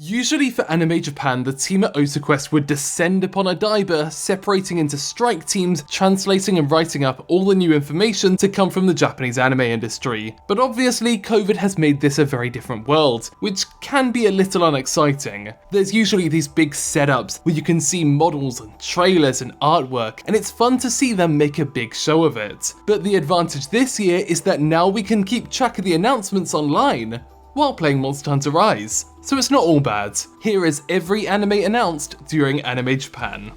Usually for AnimeJapan, the team at OTAQUEST would descend upon Odaiba, separating into strike teams, translating and writing up all the new information to come from the Japanese anime industry. But obviously, COVID has made this a very different world, which can be a little unexciting. There's usually these big setups where you can see models and trailers and artwork, and it's fun to see them make a big show of it. But the advantage this year is that now we can keep track of the announcements online while playing Monster Hunter Rise, so it's not all bad. Here is every anime announced during AnimeJapan.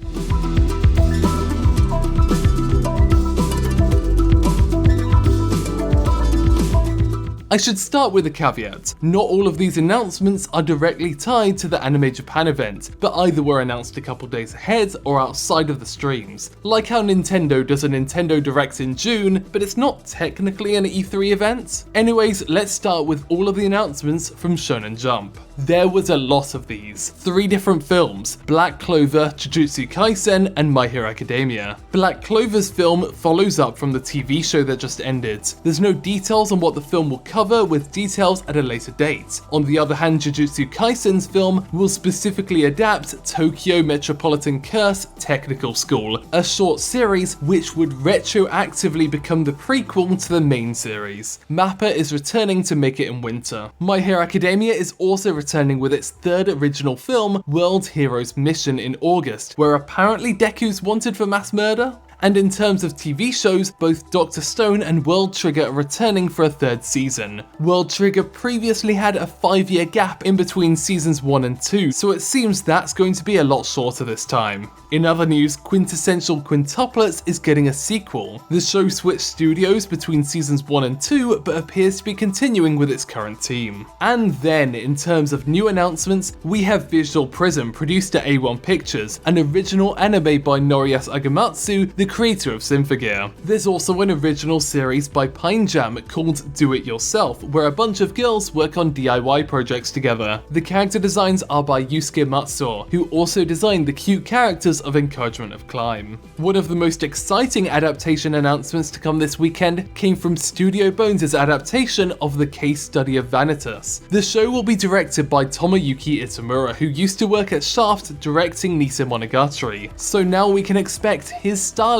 I should start with a caveat. Not all of these announcements are directly tied to the AnimeJapan event, but either were announced a couple days ahead or outside of the streams. Like how Nintendo does a Nintendo Direct in June, but it's not technically an E3 event. Anyways, let's start with all of the announcements from Shonen Jump. There was a lot of these. 3 different films: Black Clover, Jujutsu Kaisen, and My Hero Academia. Black Clover's film follows up from the TV show that just ended. There's no details on what the film will cover, with details at a later date. On the other hand, Jujutsu Kaisen's film will specifically adapt Tokyo Metropolitan Curse Technical School, a short series which would retroactively become the prequel to the main series. MAPPA is returning to make it in winter. My Hero Academia is also returning with its 3rd original film, World Heroes Mission, in August, where apparently Deku's wanted for mass murder. And in terms of TV shows, both Dr. Stone and World Trigger are returning for a 3rd season. World Trigger previously had a 5-year gap in between seasons 1 and 2, so it seems that's going to be a lot shorter this time. In other news, Quintessential Quintuplets is getting a sequel. The show switched studios between seasons 1 and 2, but appears to be continuing with its current team. And then, in terms of new announcements, we have Visual Prism, produced at A1 Pictures, an original anime by Noriyuki Agematsu, the creator of Symphogear. There's also an original series by Pine Jam called Do It Yourself, where a bunch of girls work on DIY projects together. The character designs are by Yusuke Matsuo, who also designed the cute characters of Encouragement of Climb. One of the most exciting adaptation announcements to come this weekend came from Studio Bones' adaptation of The Case Study of Vanitas. The show will be directed by Tomoyuki Itamura, who used to work at Shaft directing Nise Monogatari, so now we can expect his stylishness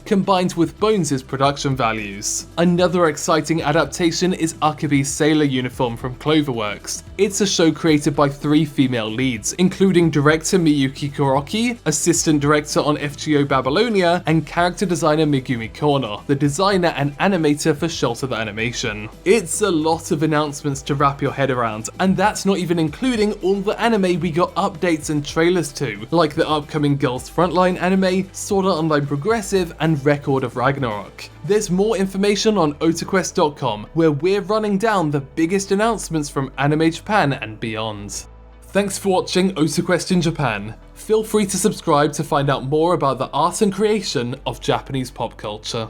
combined with Bones' production values. Another exciting adaptation is Akabe's Sailor Uniform from Cloverworks. It's a show created by 3 female leads, including director Miyuki Kuroki, assistant director on FGO Babylonia, and character designer Megumi Kono, the designer and animator for Shelter the Animation. It's a lot of announcements to wrap your head around, and that's not even including all the anime we got updates and trailers to, like the upcoming Girls Frontline anime, Sword Art Online Progressive, and Record of Ragnarok. There's more information on OTAQUEST.com, where we're running down the biggest announcements from AnimeJapan and beyond. Thanks for watching OTAQUEST in Japan. Feel free to subscribe to find out more about the art and creation of Japanese pop culture.